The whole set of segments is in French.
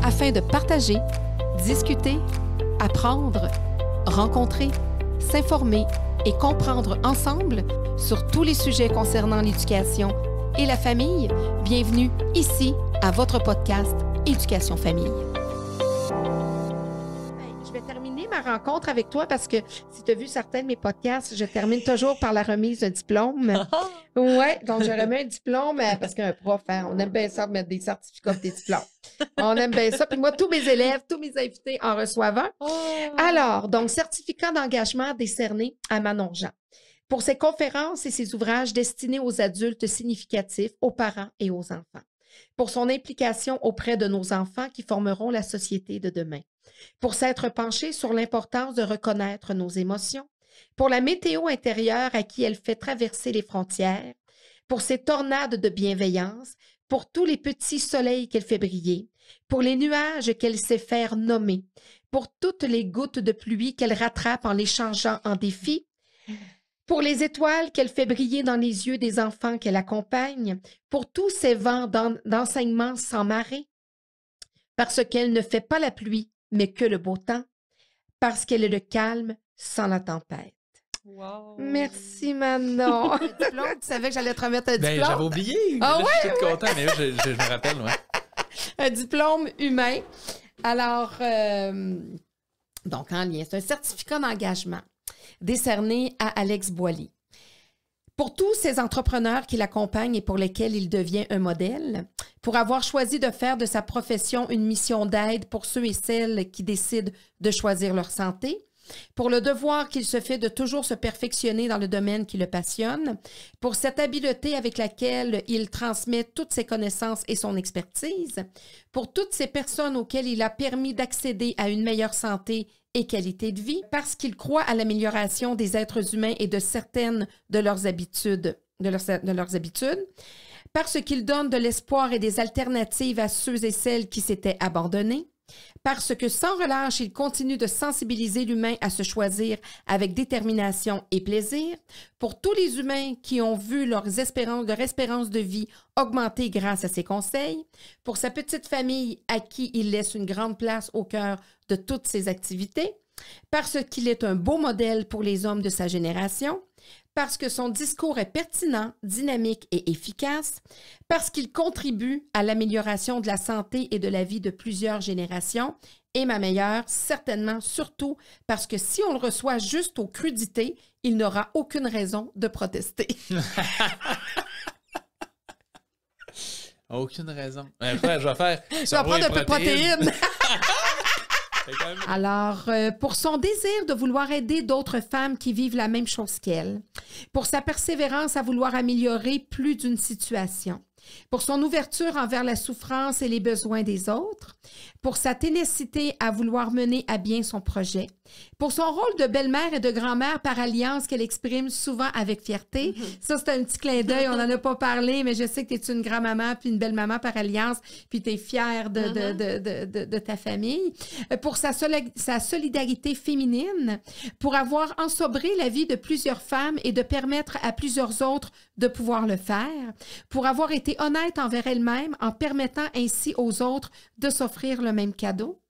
afin de partager, discuter, apprendre, rencontrer, s'informer et comprendre ensemble sur tous les sujets concernant l'éducation et la famille. Bienvenue ici à votre podcast Éducation Famille. Je vais terminer ma rencontre avec toi parce que si tu as vu certains de mes podcasts, je termine toujours par la remise d'un diplôme. Oui, donc je remets un diplôme parce qu'un prof, hein, on aime bien ça mettre des certificats et des diplômes. On aime bien ça. Puis moi, tous mes élèves, tous mes invités en reçoivent un. Alors, donc, certificat d'engagement décerné à Manon Jean pour ses conférences et ses ouvrages destinés aux adultes significatifs, aux parents et aux enfants. Pour son implication auprès de nos enfants qui formeront la société de demain. Pour s'être penché sur l'importance de reconnaître nos émotions. Pour la météo intérieure à qui elle fait traverser les frontières. Pour ses tornades de bienveillance. Pour tous les petits soleils qu'elle fait briller. Pour les nuages qu'elle sait faire nommer. Pour toutes les gouttes de pluie qu'elle rattrape en les changeant en défis. Pour les étoiles qu'elle fait briller dans les yeux des enfants qu'elle accompagne, pour tous ces vents d'enseignement sans marée, parce qu'elle ne fait pas la pluie, mais que le beau temps, parce qu'elle est le calme sans la tempête. Wow. Merci, Manon. Diplôme, tu savais que j'allais te remettre un diplôme? J'avais oublié. Ah là, ouais, je suis tout content, mais là, je me rappelle, ouais. Un diplôme humain. Alors, donc en lien, c'est un certificat d'engagement décerné à Alex Boily. Pour tous ces entrepreneurs qui l'accompagnent et pour lesquels il devient un modèle, pour avoir choisi de faire de sa profession une mission d'aide pour ceux et celles qui décident de choisir leur santé, pour le devoir qu'il se fait de toujours se perfectionner dans le domaine qui le passionne, pour cette habileté avec laquelle il transmet toutes ses connaissances et son expertise, pour toutes ces personnes auxquelles il a permis d'accéder à une meilleure santé et qualité de vie, parce qu'il croit à l'amélioration des êtres humains et de certaines de leurs habitudes, parce qu'il donne de l'espoir et des alternatives à ceux et celles qui s'étaient abandonnés, parce que sans relâche, il continue de sensibiliser l'humain à se choisir avec détermination et plaisir, pour tous les humains qui ont vu leur espérance de vie augmenter grâce à ses conseils, pour sa petite famille à qui il laisse une grande place au cœur de toutes ses activités, parce qu'il est un beau modèle pour les hommes de sa génération, parce que son discours est pertinent, dynamique et efficace, parce qu'il contribue à l'amélioration de la santé et de la vie de plusieurs générations, et ma meilleure, certainement, surtout, parce que si on le reçoit juste aux crudités, il n'aura aucune raison de protester. Aucune raison. Après, je vais faire... Tu vas prendre un peu de protéines. Alors, pour son désir de vouloir aider d'autres femmes qui vivent la même chose qu'elle, pour sa persévérance à vouloir améliorer plus d'une situation, pour son ouverture envers la souffrance et les besoins des autres, pour sa ténacité à vouloir mener à bien son projet, pour son rôle de belle-mère et de grand-mère par alliance qu'elle exprime souvent avec fierté. Ça, c'est un petit clin d'œil, on n'en a pas parlé, mais je sais que tu es une grand-maman puis une belle-maman par alliance, puis tu es fière de ta famille. Pour sa solidarité féminine, pour avoir ensobré la vie de plusieurs femmes et de permettre à plusieurs autres de pouvoir le faire, pour avoir été honnête envers elle-même en permettant ainsi aux autres de s'offrir le même cadeau,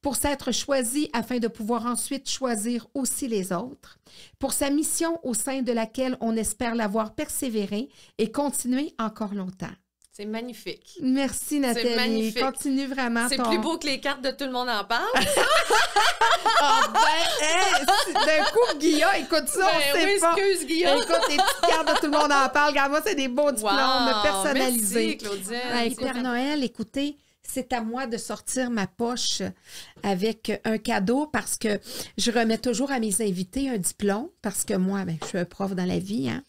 pour s'être choisie afin de pouvoir ensuite choisir aussi les autres, pour sa mission au sein de laquelle on espère l'avoir persévéré et continuer encore longtemps. C'est magnifique. Merci Nathalie. C'est magnifique. Continue vraiment. C'est plus beau que les cartes de Tout le monde en parle. D'un coup, Guillaume, écoute ça, on sait pas. Excuse Guillaume. Écoute, les petites cartes de Tout le monde en parle. Regarde-moi, c'est des beaux diplômes personnalisés. Merci Claudine. Hey, Père Noël, écoutez, c'est à moi de sortir ma poche avec un cadeau parce que je remets toujours à mes invités un diplôme parce que moi, je suis un prof dans la vie. Hein?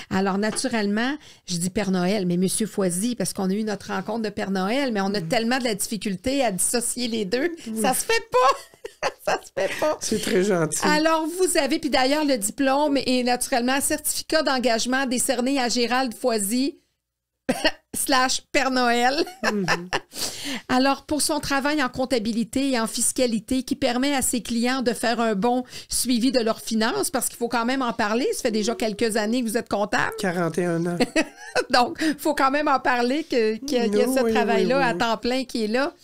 Alors, naturellement, je dis Père Noël, mais Monsieur Foisy, parce qu'on a eu notre rencontre de Père Noël, mais on a tellement de la difficulté à dissocier les deux. Ça se fait pas! Ça se fait pas! C'est très gentil. Alors, vous avez, puis d'ailleurs, le diplôme est naturellement certificat d'engagement décerné à Gérald Foisy. / Père Noël. Alors, pour son travail en comptabilité et en fiscalité qui permet à ses clients de faire un bon suivi de leurs finances, parce qu'il faut quand même en parler. Ça fait déjà quelques années que vous êtes comptable. 41 ans. Donc, il faut quand même en parler qu'il y a ce travail-là à temps plein qui est là.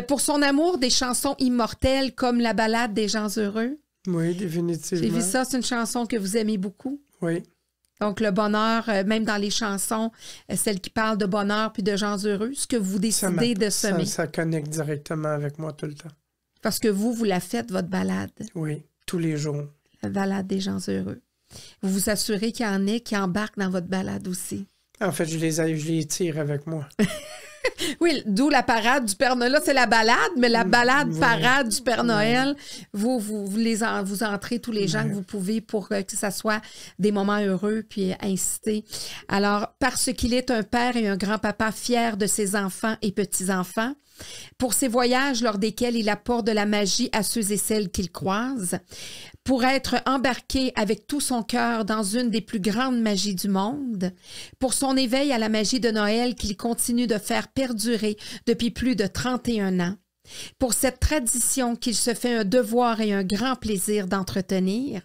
Pour son amour des chansons immortelles comme la ballade des gens heureux. Oui, définitivement. J'ai vu ça, c'est une chanson que vous aimez beaucoup. Oui. Donc, le bonheur, même dans les chansons, celles qui parlent de bonheur puis de gens heureux, ce que vous décidez de semer. Ça connecte directement avec moi tout le temps. Parce que vous la faites, votre balade. Oui, tous les jours. La balade des gens heureux. Vous vous assurez qu'il y en ait qui embarquent dans votre balade aussi. En fait, je les tire avec moi. Oui, d'où la parade du Père Noël. Là, c'est la balade, mais la balade parade du Père Noël, vous entrez tous les gens que vous pouvez pour que ça soit des moments heureux puis inciter. Alors, parce qu'il est un père et un grand-papa fier de ses enfants et petits-enfants, pour ses voyages lors desquels il apporte de la magie à ceux et celles qu'il croise, pour être embarqué avec tout son cœur dans une des plus grandes magies du monde, pour son éveil à la magie de Noël qu'il continue de faire perdurer depuis plus de 31 ans, pour cette tradition qu'il se fait un devoir et un grand plaisir d'entretenir,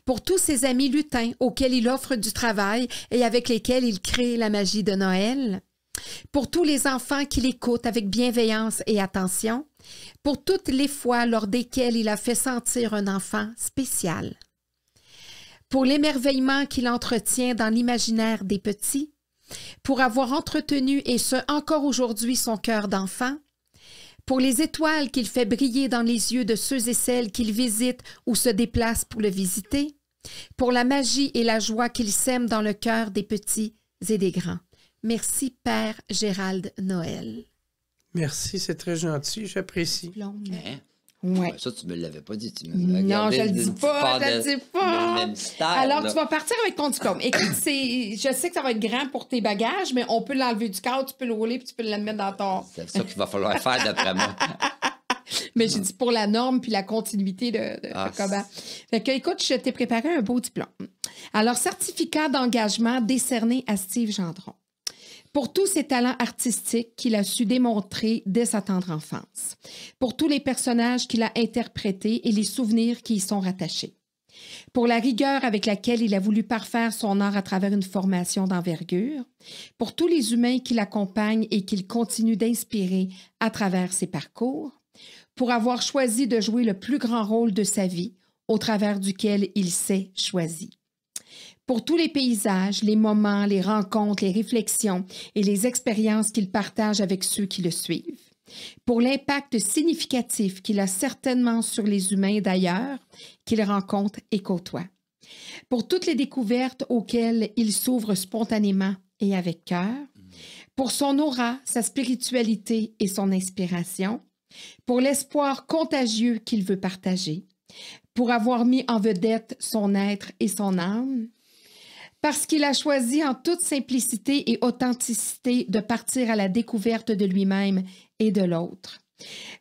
pour tous ses amis lutins auxquels il offre du travail et avec lesquels il crée la magie de Noël, pour tous les enfants qui l'écoutent avec bienveillance et attention, pour toutes les fois lors desquelles il a fait sentir un enfant spécial, pour l'émerveillement qu'il entretient dans l'imaginaire des petits, pour avoir entretenu et ce encore aujourd'hui son cœur d'enfant, pour les étoiles qu'il fait briller dans les yeux de ceux et celles qu'il visite ou se déplacent pour le visiter, pour la magie et la joie qu'il sème dans le cœur des petits et des grands. Merci, Père Gérald Noël. Merci, c'est très gentil, j'apprécie. Hein? Ouais. Ça, tu me l'avais pas dit. Tu Non, je le dis pas, je le dis pas. Même style, Alors, là. tu vas partir avec ton diplôme. Écoute, je sais que ça va être grand pour tes bagages, mais on peut l'enlever du cadre, tu peux le rouler puis tu peux le mettre dans ton... C'est ça qu'il va falloir faire d'après moi. Mais j'ai dit pour la norme puis la continuité de comment. Fait que, écoute, je t'ai préparé un beau diplôme. Alors, certificat d'engagement décerné à Steve Gendron. Pour tous ses talents artistiques qu'il a su démontrer dès sa tendre enfance, pour tous les personnages qu'il a interprétés et les souvenirs qui y sont rattachés, pour la rigueur avec laquelle il a voulu parfaire son art à travers une formation d'envergure, pour tous les humains qui l'accompagnent et qu'il continue d'inspirer à travers ses parcours, pour avoir choisi de jouer le plus grand rôle de sa vie au travers duquel il s'est choisi. Pour tous les paysages, les moments, les rencontres, les réflexions et les expériences qu'il partage avec ceux qui le suivent. Pour l'impact significatif qu'il a certainement sur les humains d'ailleurs, qu'il rencontre et côtoie. Pour toutes les découvertes auxquelles il s'ouvre spontanément et avec cœur. Pour son aura, sa spiritualité et son inspiration. Pour l'espoir contagieux qu'il veut partager. Pour avoir mis en vedette son être et son âme. Parce qu'il a choisi en toute simplicité et authenticité de partir à la découverte de lui-même et de l'autre.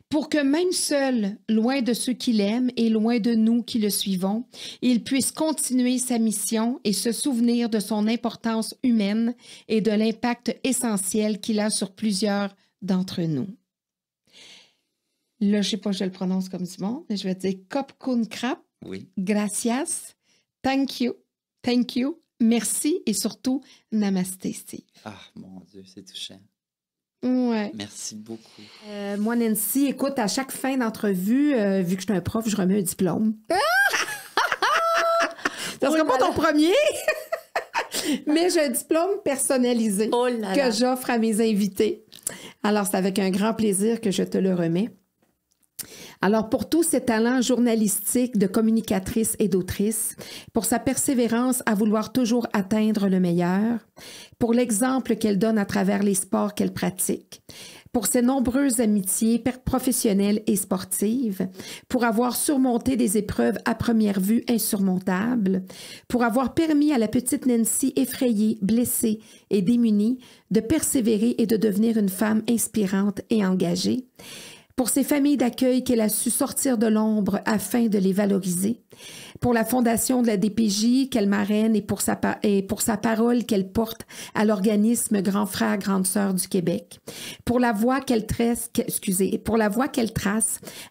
Pour que même seul, loin de ceux qu'il aime et loin de nous qui le suivons, il puisse continuer sa mission et se souvenir de son importance humaine et de l'impact essentiel qu'il a sur plusieurs d'entre nous. Là, je ne sais pas si je le prononce comme du monde, mais je vais dire Kopkun Krap, Oui. gracias, thank you, merci et surtout namasté, Steve. Ah, mon Dieu, c'est touchant. Ouais. Merci beaucoup. Moi, Nancy, écoute, à chaque fin d'entrevue, vu que je suis un prof, je remets un diplôme. Ça sera pas ton premier, mais j'ai un diplôme personnalisé que j'offre à mes invités. Alors, c'est avec un grand plaisir que je te le remets. Alors, pour tous ses talents journalistiques de communicatrice et d'autrice, pour sa persévérance à vouloir toujours atteindre le meilleur, pour l'exemple qu'elle donne à travers les sports qu'elle pratique, pour ses nombreuses amitiés professionnelles et sportives, pour avoir surmonté des épreuves à première vue insurmontables, pour avoir permis à la petite Nancy effrayée, blessée et démunie de persévérer et de devenir une femme inspirante et engagée, pour ces familles d'accueil qu'elle a su sortir de l'ombre afin de les valoriser, pour la fondation de la DPJ qu'elle marraine et pour sa parole qu'elle porte à l'organisme Grand Frère, Grande Sœur du Québec, pour la voie qu'elle trace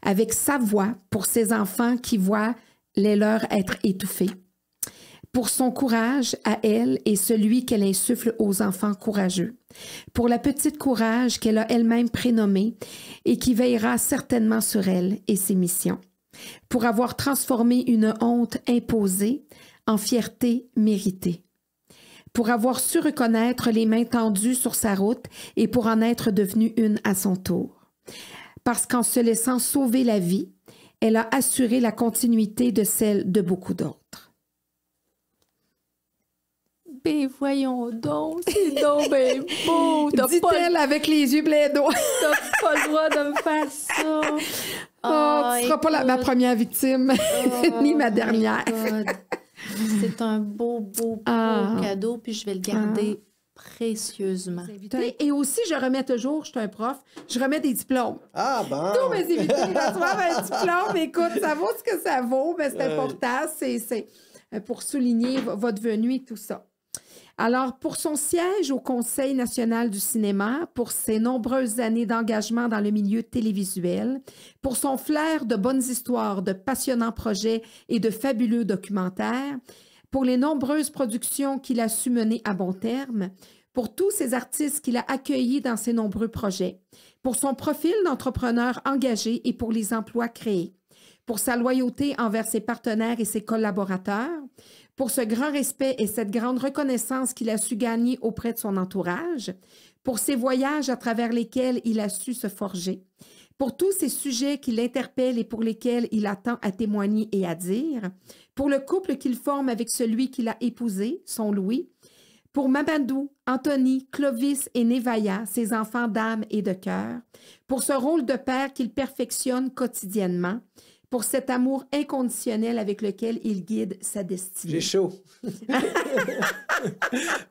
avec sa voix pour ses enfants qui voient les leurs être étouffés, pour son courage à elle et celui qu'elle insuffle aux enfants courageux, pour la petite courage qu'elle a elle-même prénommée et qui veillera certainement sur elle et ses missions, pour avoir transformé une honte imposée en fierté méritée, pour avoir su reconnaître les mains tendues sur sa route et pour en être devenue une à son tour, parce qu'en se laissant sauver la vie, elle a assuré la continuité de celle de beaucoup d'autres. Ben voyons donc, c'est donc ben beau. Dit-elle avec les yeux pleins d'eau. T'as pas le droit de me faire ça. Tu seras pas ma première victime, ni ma dernière. C'est un beau cadeau, puis je vais le garder précieusement. Et aussi, je remets toujours, je suis un prof, je remets des diplômes. Ah, bon! Tous mes invités reçoivent un diplôme. Écoute, ça vaut ce que ça vaut, mais c'est important. C'est pour souligner votre venue et tout ça. Alors, pour son siège au Conseil national du cinéma, pour ses nombreuses années d'engagement dans le milieu télévisuel, pour son flair de bonnes histoires, de passionnants projets et de fabuleux documentaires, pour les nombreuses productions qu'il a su mener à bon terme, pour tous ces artistes qu'il a accueillis dans ses nombreux projets, pour son profil d'entrepreneur engagé et pour les emplois créés, pour sa loyauté envers ses partenaires et ses collaborateurs, pour ce grand respect et cette grande reconnaissance qu'il a su gagner auprès de son entourage, pour ses voyages à travers lesquels il a su se forger, pour tous ces sujets qui l'interpellent et pour lesquels il a tant à témoigner et à dire, pour le couple qu'il forme avec celui qu'il a épousé, son Louis, pour Mamadou, Anthony, Clovis et Nevaya, ses enfants d'âme et de cœur, pour ce rôle de père qu'il perfectionne quotidiennement, pour cet amour inconditionnel avec lequel il guide sa destinée. J'ai chaud.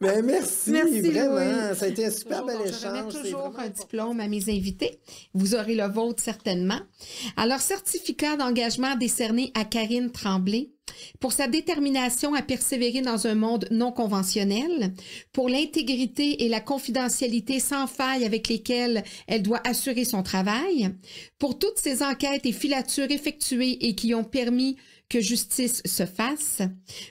Mais merci vraiment. Louis. Ça a été un super bel Je échange. remets C'est toujours vraiment- un diplôme à mes invités. Vous aurez le vôtre certainement. Alors, certificat d'engagement décerné à Karine Tremblay pour sa détermination à persévérer dans un monde non conventionnel, pour l'intégrité et la confidentialité sans faille avec lesquelles elle doit assurer son travail, pour toutes ces enquêtes et filatures effectuées et qui ont permis que justice se fasse,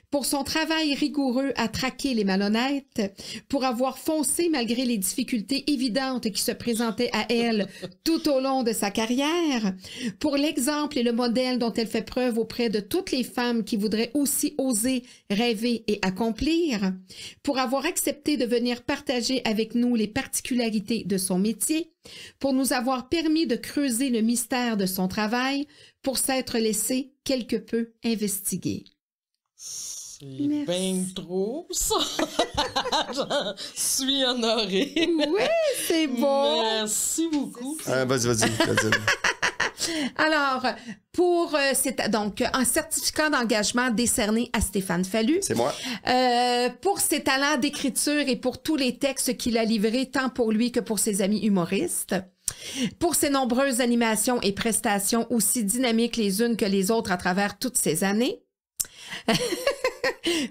pour son travail rigoureux à traquer les malhonnêtes, pour avoir foncé malgré les difficultés évidentes qui se présentaient à elle tout au long de sa carrière, pour l'exemple et le modèle dont elle fait preuve auprès de toutes les femmes qui voudraient aussi oser, rêver et accomplir, pour avoir accepté de venir partager avec nous les particularités de son métier, pour nous avoir permis de creuser le mystère de son travail, pour s'être laissé quelque peu investiguer. C'est Merci. bien trop, ça. J'en suis honorée. Oui, c'est beau! Merci beaucoup. Vas-y. Alors, pour donc un certificat d'engagement décerné à Stéphane Fallu. C'est moi. Pour ses talents d'écriture et pour tous les textes qu'il a livrés, tant pour lui que pour ses amis humoristes. Pour ses nombreuses animations et prestations aussi dynamiques les unes que les autres à travers toutes ces années.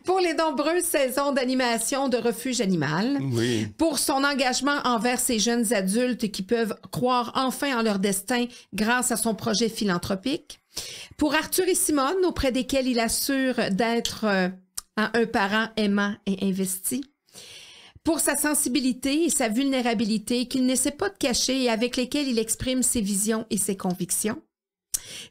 Pour les nombreuses saisons d'animation de Refuge Animal. Oui. Pour son engagement envers ces jeunes adultes qui peuvent croire enfin en leur destin grâce à son projet philanthropique. Pour Arthur et Simone, auprès desquels il assure d'être un parent aimant et investi. Pour sa sensibilité et sa vulnérabilité qu'il n'essaie pas de cacher et avec lesquelles il exprime ses visions et ses convictions.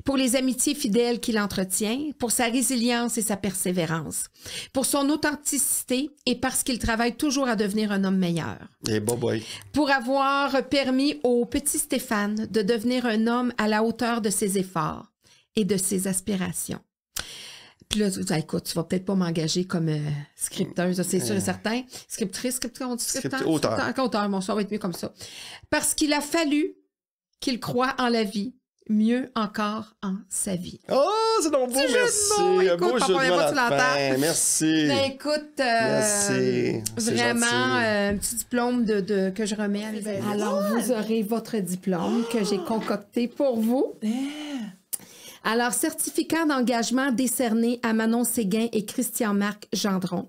Pour les amitiés fidèles qu'il entretient, pour sa résilience et sa persévérance, pour son authenticité et parce qu'il travaille toujours à devenir un homme meilleur. Et boy. Pour avoir permis au petit Stéphane de devenir un homme à la hauteur de ses efforts et de ses aspirations. Puis là, écoute, tu vas peut-être pas m'engager comme scripteuse, c'est sûr et certain. Scriptrice, Auteur. Auteur, bon, ça va être mieux comme ça. Parce qu'il a fallu qu'il croie en la vie, mieux encore en sa vie. Oh, c'est donc beau, Petit jeu de merci. mots. Un Écoute, beau pas jeu de première mots fois à que tu la l'entends. fin. Merci. Ben écoute, Merci. C'est vraiment gentil. un petit diplôme que je remets à mes amis. Alors, vous aurez votre diplôme que j'ai concocté pour vous. Alors, certificat d'engagement décerné à Manon Séguin et Christian-Marc Gendron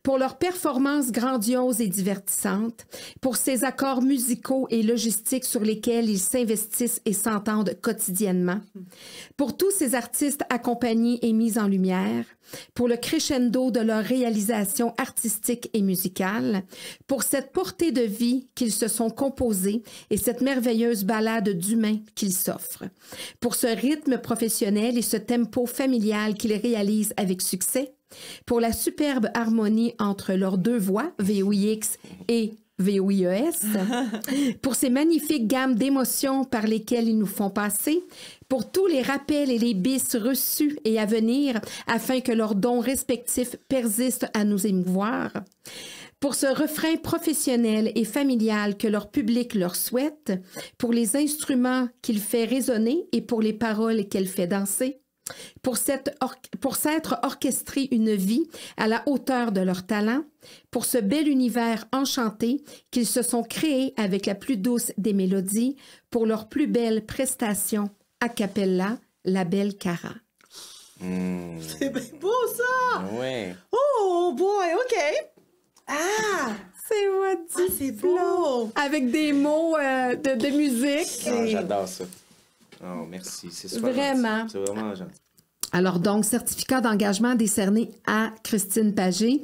pour leurs performances grandioses et divertissantes, pour ces accords musicaux et logistiques sur lesquels ils s'investissent et s'entendent quotidiennement, pour tous ces artistes accompagnés et mis en lumière, pour le crescendo de leur réalisation artistique et musicale, pour cette portée de vie qu'ils se sont composés et cette merveilleuse balade d'humain qu'ils s'offrent, pour ce rythme professionnel et ce tempo familial qu'ils réalisent avec succès, pour la superbe harmonie entre leurs deux voix, VOIX et VOIES, pour ces magnifiques gammes d'émotions par lesquelles ils nous font passer, pour tous les rappels et les bis reçus et à venir afin que leurs dons respectifs persistent à nous émouvoir, pour ce refrain professionnel et familial que leur public leur souhaite, pour les instruments qu'il fait résonner et pour les paroles qu'elle fait danser, pour s'être orchestré une vie à la hauteur de leur talent, pour ce bel univers enchanté qu'ils se sont créés avec la plus douce des mélodies, pour leur plus belle prestation a cappella, la belle Cara. C'est bien beau, ça! Ouais. Oh, boy, OK. Ah! C'est votre c'est beau! avec des mots de musique. Ah, j'adore ça. Oh, merci. C'est super Vraiment. gentil. C'est vraiment gentil. Alors donc, certificat d'engagement décerné à Christine Pagé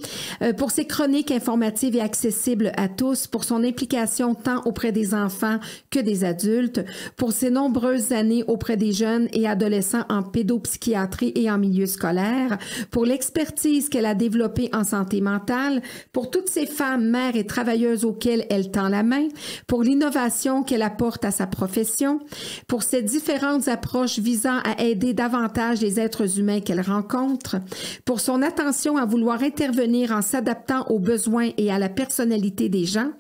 pour ses chroniques informatives et accessibles à tous, pour son implication tant auprès des enfants que des adultes, pour ses nombreuses années auprès des jeunes et adolescents en pédopsychiatrie et en milieu scolaire, pour l'expertise qu'elle a développée en santé mentale, pour toutes ces femmes, mères et travailleuses auxquelles elle tend la main, pour l'innovation qu'elle apporte à sa profession, pour ses différentes approches visant à aider davantage les êtres humains qu'elle rencontre, pour son attention à vouloir intervenir en s'adaptant aux besoins et à la personnalité des gens,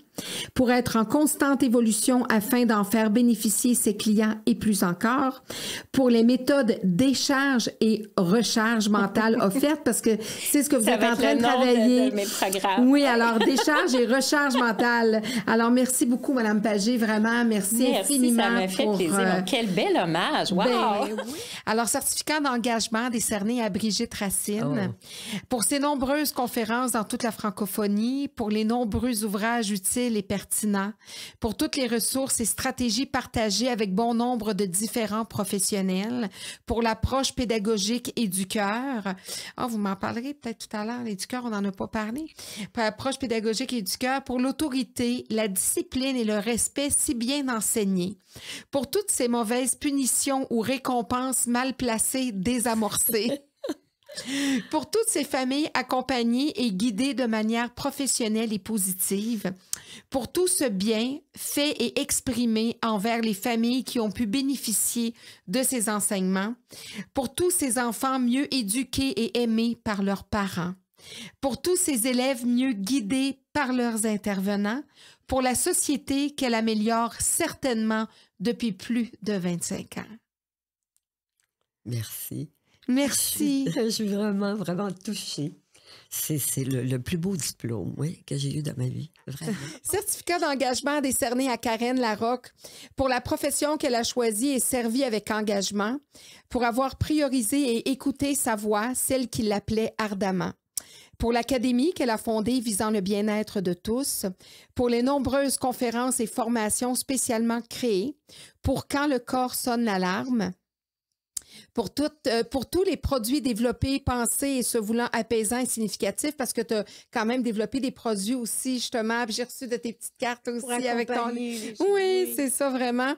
pour être en constante évolution afin d'en faire bénéficier ses clients et plus encore, pour les méthodes décharge et recharge mentale offertes, parce que c'est ce que vous êtes en train de travailler. De mes programmes. Oui, alors décharge et recharge mentale. Alors merci beaucoup, Madame Pagé, vraiment, merci infiniment. Ça m'a fait plaisir. Quel bel hommage, wow! Ben, oui. Alors, certificat d'engagement décerné à Brigitte Racine pour ses nombreuses conférences dans toute la francophonie, pour les nombreux ouvrages utiles et pertinents, pour toutes les ressources et stratégies partagées avec bon nombre de différents professionnels, pour l'approche pédagogique et du cœur. Ah, vous m'en parlerez peut-être tout à l'heure, les du cœur, on n'en a pas parlé. Pour l'approche pédagogique et du cœur, pour l'autorité, la discipline et le respect si bien enseignés, pour toutes ces mauvaises punitions ou récompenses mal placées, désamorcées. Pour toutes ces familles accompagnées et guidées de manière professionnelle et positive, pour tout ce bien fait et exprimé envers les familles qui ont pu bénéficier de ces enseignements, pour tous ces enfants mieux éduqués et aimés par leurs parents, pour tous ces élèves mieux guidés par leurs intervenants, pour la société qu'elle améliore certainement depuis plus de 25 ans. Merci. Merci. Je suis vraiment, vraiment touchée. C'est le plus beau diplôme, oui, que j'ai eu dans ma vie, vraiment. Certificat d'engagement décerné à Karen Larocque pour la profession qu'elle a choisie et servie avec engagement, pour avoir priorisé et écouté sa voix, celle qui l'appelait ardemment. Pour l'académie qu'elle a fondée visant le bien-être de tous, pour les nombreuses conférences et formations spécialement créées, pour quand le corps sonne l'alarme, pour tous les produits développés, pensés et se voulant apaisants et significatifs, parce que tu as quand même développé des produits aussi, justement, puis j'ai reçu de tes petites cartes aussi avec ton... Oui, c'est ça, vraiment.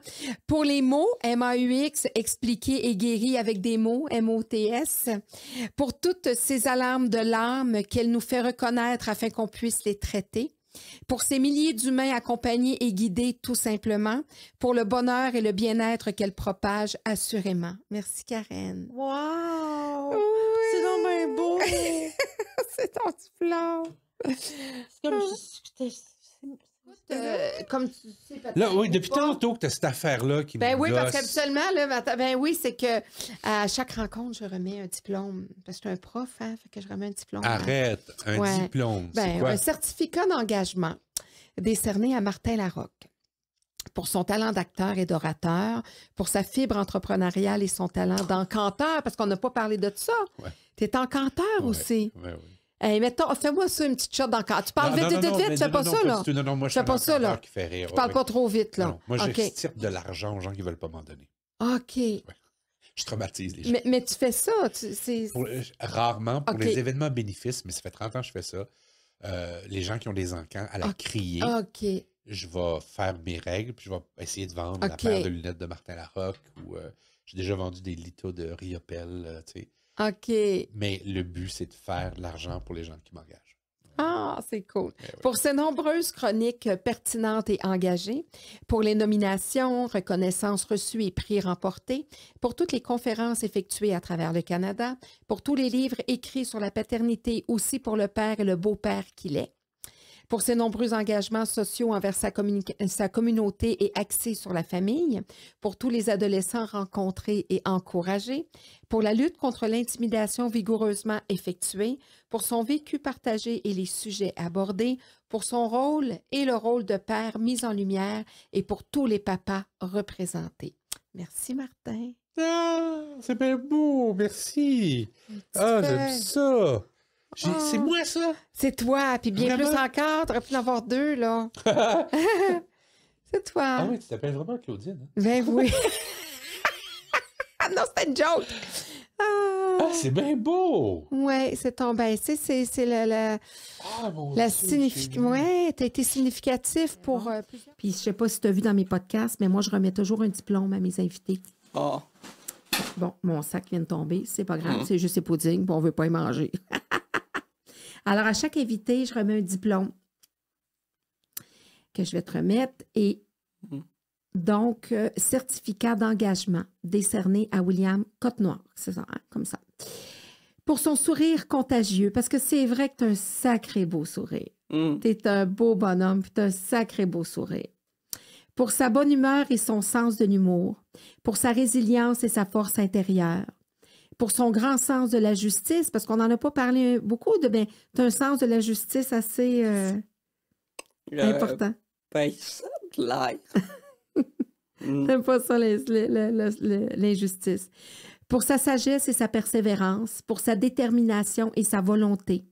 Pour les mots, MAUX, expliquer et guérir avec des mots, MOTS. Pour toutes ces alarmes de l'âme qu'elle nous fait reconnaître afin qu'on puisse les traiter. Pour ces milliers d'humains accompagnés et guidés tout simplement, pour le bonheur et le bien-être qu'elle propage assurément. Merci, Karen. Wow! Oui. C'est donc bien beau! C'est ton diplôme. C'est comme... comme tu sais peut-être. Là, oui, depuis pas. tantôt que tu as cette affaire-là qui Ben me oui, parce gosse. qu'habituellement, là, ben oui, c'est que à chaque rencontre, je remets un diplôme. Parce que je suis un prof, hein, fait que je remets un diplôme. Arrête, un Ouais. diplôme, c'est Ben, quoi? un certificat d'engagement décerné à Martin Larocque pour son talent d'acteur et d'orateur, pour sa fibre entrepreneuriale et son talent d'encanteur, parce qu'on n'a pas parlé de ça. Ouais. Tu es encanteur Ouais, aussi. ouais, ouais. Hey, mettons, fais-moi ça, une petite shot d'encanteur. Tu parles Non, vite, non, vite, non, vite, mais tu fais pas ça, là. Non, non, moi, je suis Fais pas ça, là. encanteur qui fait rire. Tu parles pas trop vite, là. Non, moi, je OK. tire de l'argent aux gens qui veulent pas m'en donner. OK. Je traumatise les gens. Mais tu fais ça, c'est... Rarement, pour OK. les événements bénéfices, mais ça fait 30 ans que je fais ça. Les gens qui ont des encans, à la crier, OK. je vais faire mes règles, puis je vais essayer de vendre la OK. paire de lunettes de Martin Larocque, ou j'ai déjà vendu des litos de Riopelle, tu sais. OK. Mais le but, c'est de faire de l'argent pour les gens qui m'engagent. Ah, c'est cool. Eh oui. Pour ses nombreuses chroniques pertinentes et engagées, pour les nominations, reconnaissances reçues et prix remportés, pour toutes les conférences effectuées à travers le Canada, pour tous les livres écrits sur la paternité, aussi pour le père et le beau-père qu'il est, pour ses nombreux engagements sociaux envers sa communauté et axés sur la famille, pour tous les adolescents rencontrés et encouragés, pour la lutte contre l'intimidation vigoureusement effectuée, pour son vécu partagé et les sujets abordés, pour son rôle et le rôle de père mis en lumière et pour tous les papas représentés. Merci, Martin. Ah, c'est bien beau, merci. Ah, j'aime ça. C'est moi, ça? C'est toi, puis bien Vraiment? plus encore, t'aurais pu en avoir deux, là. C'est toi. Ah oui, tu t'appelles vraiment Claudine. Hein? Ben oui. Non, c'était une joke. Ah, c'est bien beau. Oui, c'est ton... Ben, c'est la mon signification. Oui, t'as été significatif pour plusieurs... Puis je sais pas si tu as vu dans mes podcasts, mais moi, je remets toujours un diplôme à mes invités. Ah. Bon, mon sac vient de tomber, c'est pas grave, c'est juste c'est pudding, puis on veut pas y manger. Alors, à chaque invité, je remets un diplôme que je vais te remettre et donc, certificat d'engagement décerné à William Côte-Noire, c'est ça, hein, comme ça. Pour son sourire contagieux, parce que c'est vrai que tu as un sacré beau sourire. Tu es un beau bonhomme, puis tu as un sacré beau sourire. Pour sa bonne humeur et son sens de l'humour, pour sa résilience et sa force intérieure, pour son grand sens de la justice, parce qu'on n'en a pas parlé beaucoup, tu as un sens de la justice assez important. Ben, ça a l'air. T'aimes pas ça, l'injustice. Pour sa sagesse et sa persévérance, pour sa détermination et sa volonté,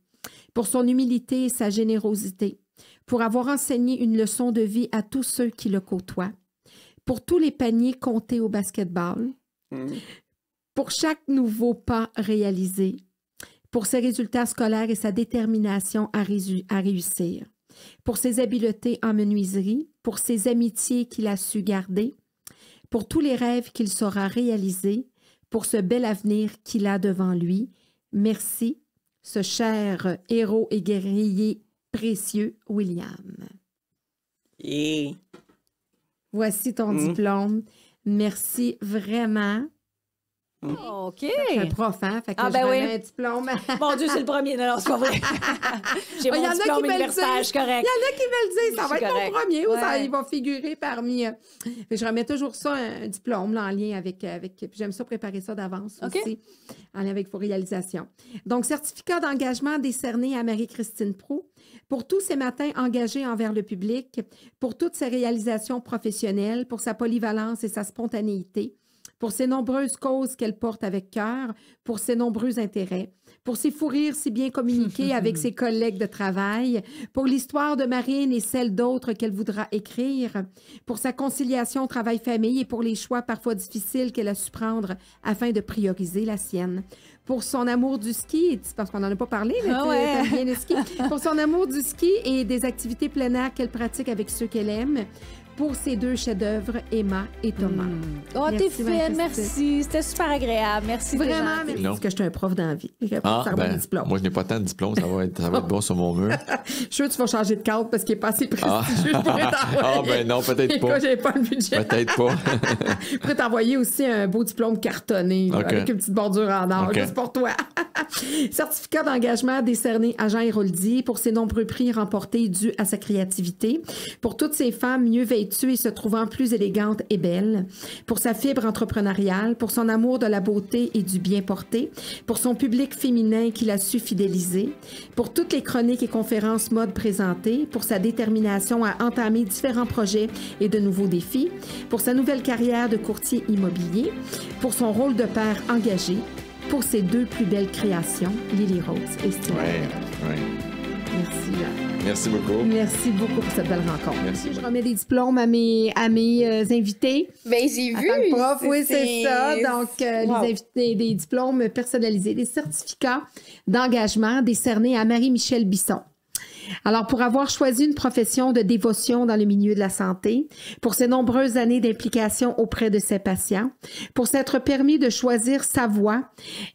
pour son humilité et sa générosité, pour avoir enseigné une leçon de vie à tous ceux qui le côtoient, pour tous les paniers comptés au basketball, pour chaque nouveau pas réalisé, pour ses résultats scolaires et sa détermination à réussir, pour ses habiletés en menuiserie, pour ses amitiés qu'il a su garder, pour tous les rêves qu'il saura réaliser, pour ce bel avenir qu'il a devant lui. Merci, ce cher héros et guerrier précieux, William. Yeah. Voici ton diplôme. Merci vraiment. OK. Un prof, hein? Fait que Ah, je ben remets oui. un diplôme. Mon Dieu, c'est le premier. Non, c'est pas vrai. J'ai Il y en mon a diplôme qui me le universitaire, disent. je suis correct. Il y en a qui me le disent. Ça Je va suis être mon correct. premier ou ça, Ouais. il va figurer parmi... Je remets toujours ça, un diplôme là, en lien avec... puis j'aime ça préparer ça d'avance OK. aussi, en lien avec vos réalisations. Donc, certificat d'engagement décerné à Marie-Christine Proulx pour tous ses matins engagés envers le public, pour toutes ses réalisations professionnelles, pour sa polyvalence et sa spontanéité, pour ses nombreuses causes qu'elle porte avec cœur, pour ses nombreux intérêts, pour ses fous rires si bien communiqués avec ses collègues de travail, pour l'histoire de Marine et celle d'autres qu'elle voudra écrire, pour sa conciliation travail-famille et pour les choix parfois difficiles qu'elle a su prendre afin de prioriser la sienne, pour son amour du ski, parce qu'on n'en a pas parlé, mais t'aimes bien le ski, pour son amour du ski et des activités plein air qu'elle pratique avec ceux qu'elle aime, pour ses 2 chefs-d'œuvre, Emma et Thomas. Oh, t'es Merci, fine, Marie-Christine. merci. C'était super agréable. Merci. t'es Vraiment, gentille. merci, parce que je suis un prof d'envie. Ah, ben, moi, je n'ai pas tant de diplômes, ça va être bon sur mon mur. Je suis sûre que tu vas changer de cadre parce qu'il est pas assez prestigieux. Je pourrais t'envoyer. Ah, ben non, peut-être pas. Écoute, j'ai pas le budget. Peut-être pas. Je pourrais t'envoyer aussi un beau diplôme cartonné là, OK. avec une petite bordure en or, OK. juste pour toi. Certificat d'engagement décerné à Jean Héroldi pour ses nombreux prix remportés dus à sa créativité, pour toutes ces femmes mieux vêtues et se trouvant plus élégantes et belles, pour sa fibre entrepreneuriale, pour son amour de la beauté et du bien porté, pour son public féminin qu'il a su fidéliser, pour toutes les chroniques et conférences mode présentées, pour sa détermination à entamer différents projets et de nouveaux défis, pour sa nouvelle carrière de courtier immobilier, pour son rôle de père engagé, pour ses 2 plus belles créations, Lily Rose et Steve. Ouais. Merci, Jean. Merci beaucoup. Merci beaucoup pour cette belle rencontre. Merci. Je remets des diplômes à mes invités. Ben, j'ai En vu. tant que prof, oui, c'est ça. Donc, Wow. les invités, des diplômes personnalisés, des certificats d'engagement décernés à Marie-Michel Bisson. Alors, pour avoir choisi une profession de dévotion dans le milieu de la santé, pour ses nombreuses années d'implication auprès de ses patients, pour s'être permis de choisir sa voie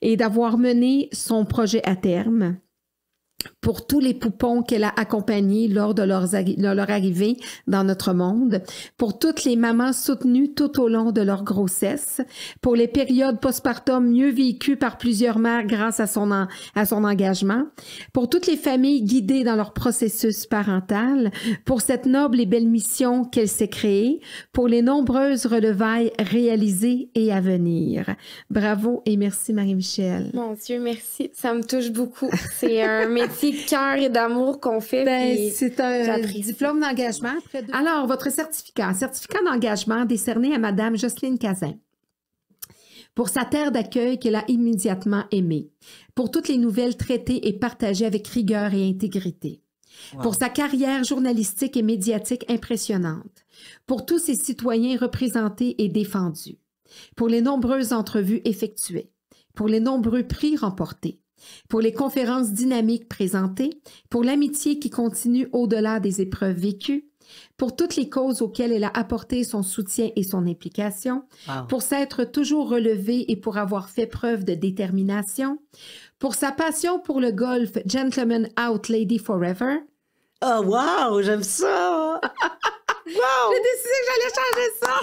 et d'avoir mené son projet à terme, pour tous les poupons qu'elle a accompagnés lors de leur arrivée dans notre monde, pour toutes les mamans soutenues tout au long de leur grossesse, pour les périodes postpartum mieux vécues par plusieurs mères grâce à son engagement, pour toutes les familles guidées dans leur processus parental, pour cette noble et belle mission qu'elle s'est créée, pour les nombreuses relevailles réalisées et à venir. Bravo et merci Marie-Michel. Mon Dieu, merci. Ça me touche beaucoup. C'est un métier de cœur et d'amour qu'on fait. puis C'est un j'apprécie. diplôme d'engagement. Alors, votre certificat d'engagement décerné à Madame Jocelyne Cazin pour sa terre d'accueil qu'elle a immédiatement aimée, pour toutes les nouvelles traitées et partagées avec rigueur et intégrité, pour sa carrière journalistique et médiatique impressionnante, pour tous ses citoyens représentés et défendus, pour les nombreuses entrevues effectuées, pour les nombreux prix remportés, pour les conférences dynamiques présentées, pour l'amitié qui continue au-delà des épreuves vécues, pour toutes les causes auxquelles elle a apporté son soutien et son implication, pour s'être toujours relevée et pour avoir fait preuve de détermination, pour sa passion pour le golf Gentleman Out Lady Forever. Oh wow, j'aime ça! Wow! J'ai décidé que j'allais changer ça!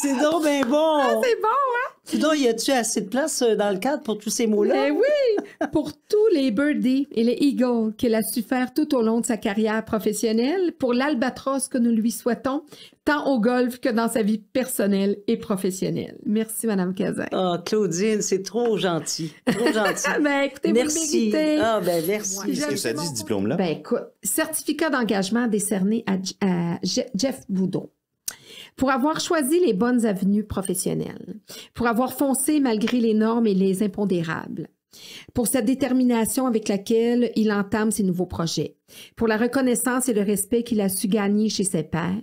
C'est donc bien bon! Ah, c'est bon, hein? Sinon, y a-tu assez de place dans le cadre pour tous ces mots-là? Mais oui! Pour tous les birdies et les eagles qu'elle a su faire tout au long de sa carrière professionnelle, pour l'albatros que nous lui souhaitons, tant au golf que dans sa vie personnelle et professionnelle. Merci, Madame Cazin. Oh, Claudine, c'est trop gentil. Trop gentil. Ben, écoutez, merci. vous le méritez. Ah, ben, merci. Qu'est-ce que ça dit, ce diplôme-là? Ben, écoute, certificat d'engagement décerné à Jeff Boudon. Pour avoir choisi les bonnes avenues professionnelles, pour avoir foncé malgré les normes et les impondérables, pour sa détermination avec laquelle il entame ses nouveaux projets, pour la reconnaissance et le respect qu'il a su gagner chez ses pairs,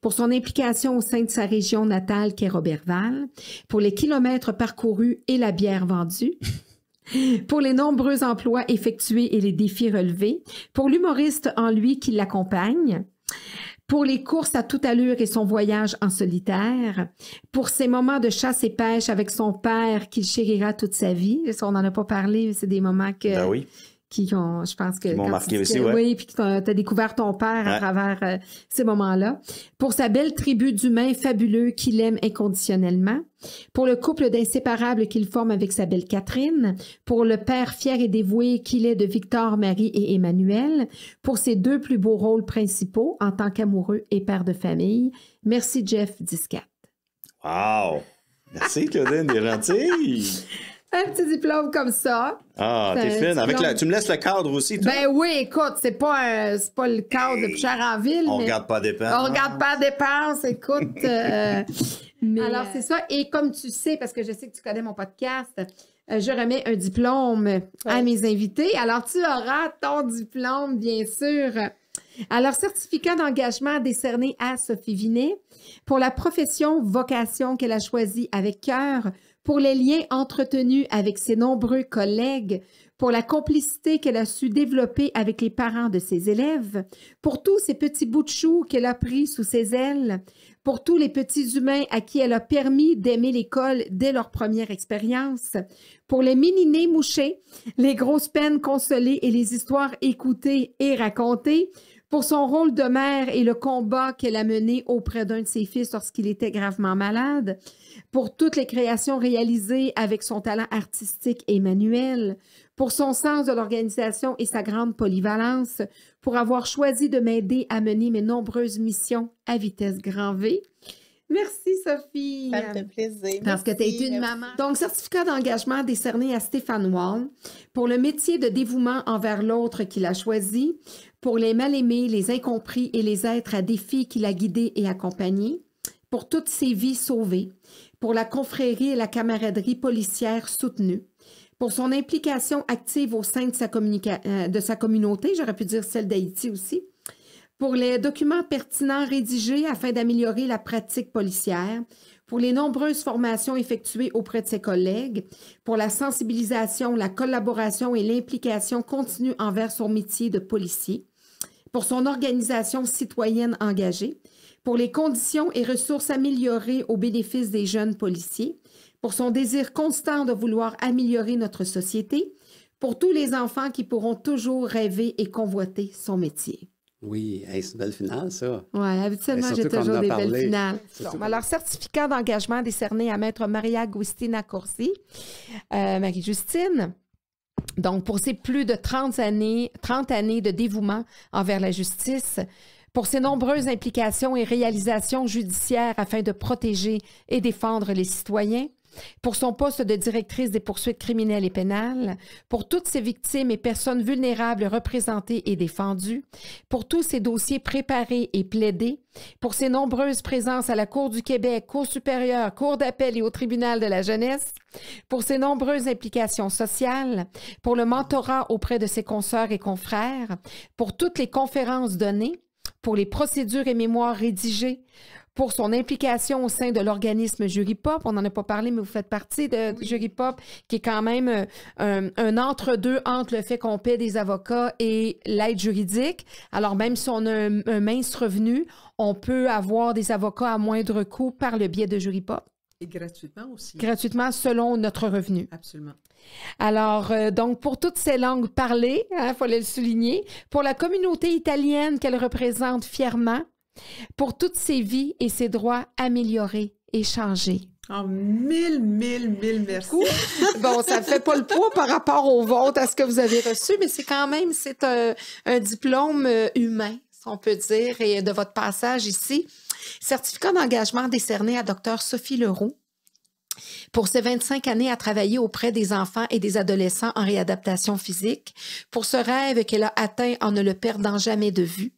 pour son implication au sein de sa région natale qu'est Robertval, pour les kilomètres parcourus et la bière vendue, pour les nombreux emplois effectués et les défis relevés, pour l'humoriste en lui qui l'accompagne, pour les courses à toute allure et son voyage en solitaire, pour ses moments de chasse et pêche avec son père qu'il chérira toute sa vie. On n'en a pas parlé, c'est des moments que... Ben oui. Qui ont, je pense que... Qui m'ont marqué aussi, ouais. ouais. Oui, puis que tu as découvert ton père à Ouais. travers ces moments-là. Pour sa belle tribu d'humains fabuleux qu'il aime inconditionnellement. Pour le couple d'inséparables qu'il forme avec sa belle Catherine. Pour le père fier et dévoué qu'il est de Victor, Marie et Emmanuel. Pour ses 2 plus beaux rôles principaux en tant qu'amoureux et père de famille. Merci, Jeff Discat. Wow! Merci, Claudine, t'es gentille! Un petit diplôme comme ça. Ah, C'est t'es un fine. Avec diplôme. tu me laisses le cadre aussi, toi? Ben oui, écoute, c'est pas le cadre de plus cher en ville. On mais regarde pas des dépenses. On regarde pas dépenses, écoute. Mais alors, c'est ça. Et comme tu sais, parce que je sais que tu connais mon podcast, je remets un diplôme à mes invités. Alors, tu auras ton diplôme, bien sûr. Alors, certificat d'engagement décerné à Sophie Vinet pour la profession vocation qu'elle a choisie avec cœur pour les liens entretenus avec ses nombreux collègues, pour la complicité qu'elle a su développer avec les parents de ses élèves, pour tous ces petits bouts de chou qu'elle a pris sous ses ailes, pour tous les petits humains à qui elle a permis d'aimer l'école dès leur première expérience, pour les mini-nés mouchés, les grosses peines consolées et les histoires écoutées et racontées, pour son rôle de mère et le combat qu'elle a mené auprès d'un de ses fils lorsqu'il était gravement malade, pour toutes les créations réalisées avec son talent artistique et manuel, pour son sens de l'organisation et sa grande polyvalence, pour avoir choisi de m'aider à mener mes nombreuses missions à vitesse grand V. Merci, Sophie. Ça me fait plaisir. Parce que tu as été une maman. Donc, certificat d'engagement décerné à Stéphane Wall pour le métier de dévouement envers l'autre qu'il a choisi, pour les mal-aimés, les incompris et les êtres à défi qu'il a guidés et accompagnés, pour toutes ses vies sauvées, pour la confrérie et la camaraderie policière soutenue, pour son implication active au sein de sa communauté, j'aurais pu dire celle d'Haïti aussi, pour les documents pertinents rédigés afin d'améliorer la pratique policière, pour les nombreuses formations effectuées auprès de ses collègues, pour la sensibilisation, la collaboration et l'implication continue envers son métier de policier, pour son organisation citoyenne engagée, pour les conditions et ressources améliorées au bénéfice des jeunes policiers, pour son désir constant de vouloir améliorer notre société, pour tous les enfants qui pourront toujours rêver et convoiter son métier. Oui, hey, c'est une belle finale, ça. Oui, habituellement, j'ai surtout qu'on toujours en a des parlé. belles finales. Surtout- Bon, alors, certificat d'engagement décerné à Maître Maria Agustina Corsi, Marie-Justine. Donc, pour ses plus de 30 années de dévouement envers la justice, pour ses nombreuses implications et réalisations judiciaires afin de protéger et défendre les citoyens, pour son poste de directrice des poursuites criminelles et pénales, pour toutes ces victimes et personnes vulnérables représentées et défendues, pour tous ces dossiers préparés et plaidés, pour ses nombreuses présences à la Cour du Québec, Cour supérieure, Cour d'appel et au Tribunal de la jeunesse, pour ses nombreuses implications sociales, pour le mentorat auprès de ses consoeurs et confrères, pour toutes les conférences données, pour les procédures et mémoires rédigées, pour son implication au sein de l'organisme Jury Pop. On n'en a pas parlé, mais vous faites partie de Jury Pop, qui est quand même un entre-deux entre le fait qu'on paie des avocats et l'aide juridique. Alors, même si on a un mince revenu, on peut avoir des avocats à moindre coût par le biais de Jury Pop. Et gratuitement aussi. Gratuitement, selon notre revenu. Absolument. Alors, donc, pour toutes ces langues parlées, il fallait le souligner, pour la communauté italienne qu'elle représente fièrement, pour toutes ses vies et ses droits améliorés et changés. Oh, mille merci. Bon, ça ne fait pas le poids par rapport au vôtre, à ce que vous avez reçu, mais c'est quand même, c'est un diplôme humain, si on peut dire, et de votre passage ici. Certificat d'engagement décerné à Dr. Sophie Leroux pour ses 25 années à travailler auprès des enfants et des adolescents en réadaptation physique, pour ce rêve qu'elle a atteint en ne le perdant jamais de vue,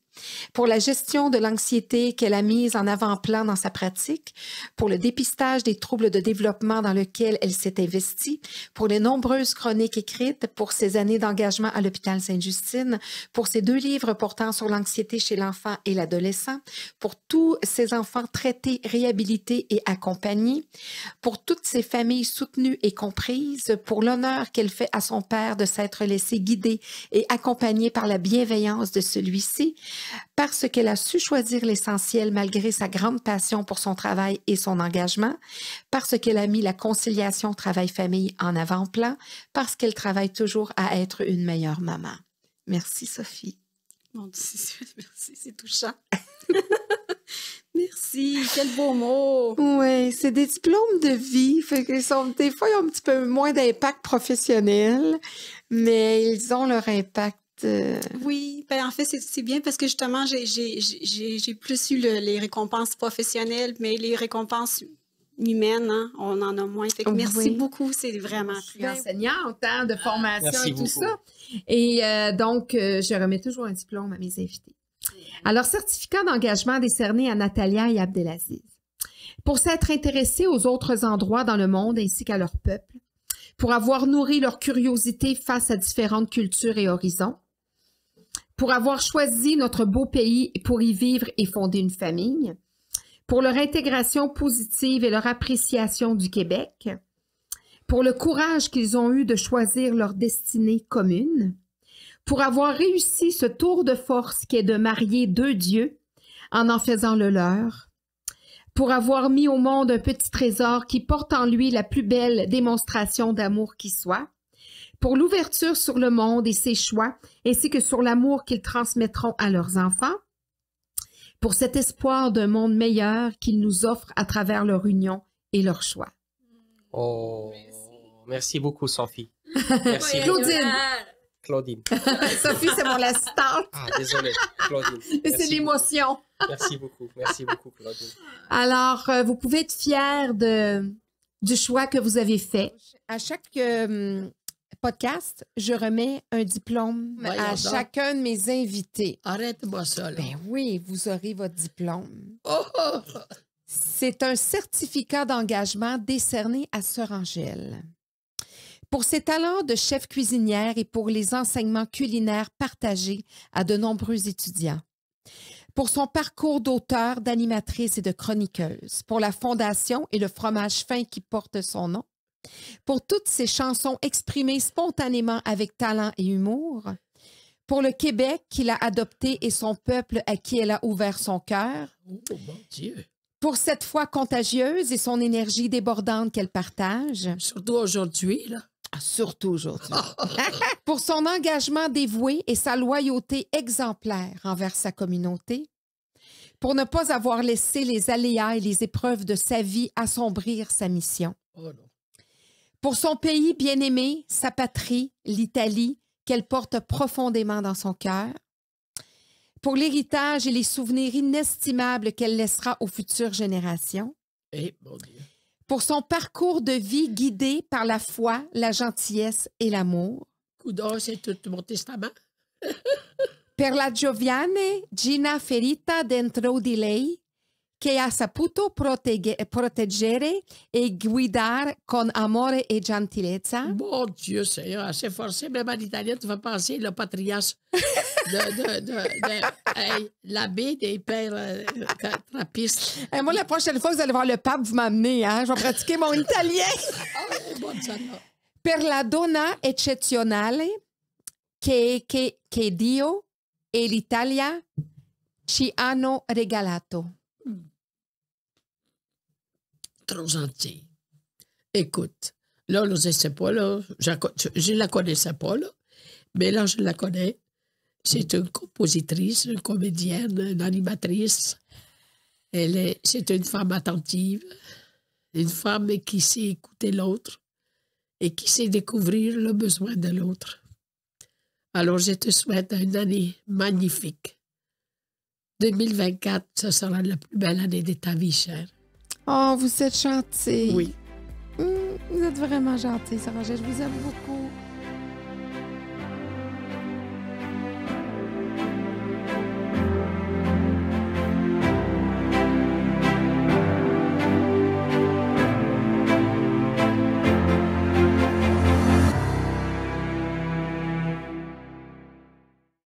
pour la gestion de l'anxiété qu'elle a mise en avant-plan dans sa pratique, pour le dépistage des troubles de développement dans lequel elle s'est investie, pour les nombreuses chroniques écrites, pour ses années d'engagement à l'hôpital Sainte-Justine, pour ses 2 livres portant sur l'anxiété chez l'enfant et l'adolescent, pour tous ces enfants traités, réhabilités et accompagnés, pour toutes ces familles soutenues et comprises, pour l'honneur qu'elle fait à son père de s'être laissé guider et accompagner par la bienveillance de celui-ci, parce qu'elle a su choisir l'essentiel malgré sa grande passion pour son travail et son engagement, parce qu'elle a mis la conciliation travail-famille en avant-plan, parce qu'elle travaille toujours à être une meilleure maman. Merci, Sophie. Mon Dieu, merci, c'est touchant. Merci, quel beau mot. Oui, c'est des diplômes de vie. Fait qu'ils sont, des fois, ils ont un petit peu moins d'impact professionnel, mais ils ont leur impact. Oui, ben en fait, c'est bien parce que justement, j'ai plus eu les récompenses professionnelles, mais les récompenses humaines, hein, on en a moins. Fait que merci beaucoup, c'est vraiment plus enseignante hein, de formation merci et tout beaucoup. ça. Et donc, je remets toujours un diplôme à mes invités. Alors, certificat d'engagement décerné à Natalia et Abdelaziz. Pour s'être intéressés aux autres endroits dans le monde ainsi qu'à leur peuple, pour avoir nourri leur curiosité face à différentes cultures et horizons, pour avoir choisi notre beau pays pour y vivre et fonder une famille, pour leur intégration positive et leur appréciation du Québec, pour le courage qu'ils ont eu de choisir leur destinée commune, pour avoir réussi ce tour de force qui est de marier deux dieux en faisant le leur, pour avoir mis au monde un petit trésor qui porte en lui la plus belle démonstration d'amour qui soit, pour l'ouverture sur le monde et ses choix, ainsi que sur l'amour qu'ils transmettront à leurs enfants, pour cet espoir d'un monde meilleur qu'ils nous offrent à travers leur union et leur choix. Oh, merci beaucoup, Sophie. Merci. Claudine. Claudine. Sophie, c'est mon assistante. Ah, désolé, Claudine. Mais c'est l'émotion. Merci beaucoup, Claudine. Alors, vous pouvez être fiers du choix que vous avez fait. À chaque podcast, je remets un diplôme à chacun de mes invités. Arrête-moi ça, là. Ben oui, vous aurez votre diplôme. Oh, oh. C'est un certificat d'engagement décerné à Sœur Angèle. Pour ses talents de chef cuisinière et pour les enseignements culinaires partagés à de nombreux étudiants. Pour son parcours d'auteur, d'animatrice et de chroniqueuse. Pour la fondation et le fromage fin qui porte son nom. Pour toutes ses chansons exprimées spontanément avec talent et humour. Pour le Québec qu'il a adopté et son peuple à qui elle a ouvert son cœur. Oh, mon Dieu. Pour cette foi contagieuse et son énergie débordante qu'elle partage. Surtout aujourd'hui, là. Surtout aujourd'hui. Pour son engagement dévoué et sa loyauté exemplaire envers sa communauté. Pour ne pas avoir laissé les aléas et les épreuves de sa vie assombrir sa mission. Oh non. Pour son pays bien-aimé, sa patrie, l'Italie, qu'elle porte profondément dans son cœur. Pour l'héritage et les souvenirs inestimables qu'elle laissera aux futures générations. Eh, mon Dieu. Pour son parcours de vie guidé par la foi, la gentillesse et l'amour. Coudon, c'est tout mon testament. Per la giovane Gina ferita dentro di lei, che ha saputo proteggere e guidare con amore e gentilezza. Mon Dieu, Seigneur, c'est forcé. Même en italien, tu vas penser le patriarche l'abbé des pères trappistes. Et moi, la prochaine fois que vous allez voir le pape, vous m'amenez, hein? Je vais pratiquer mon italien. Per la donna eccezionale che Dio e l'Italia ci hanno regalato. Trop gentil. Écoute, là, je ne sais pas, là, je ne la connaissais pas, là, mais là, je la connais. C'est une compositrice, une comédienne, une animatrice. C'est une femme attentive, une femme qui sait écouter l'autre et qui sait découvrir le besoin de l'autre. Alors, je te souhaite une année magnifique. 2024, ce sera la plus belle année de ta vie, chère. Oh, vous êtes gentil. Oui. Vous êtes vraiment gentil, Sœur Angèle. Je vous aime beaucoup.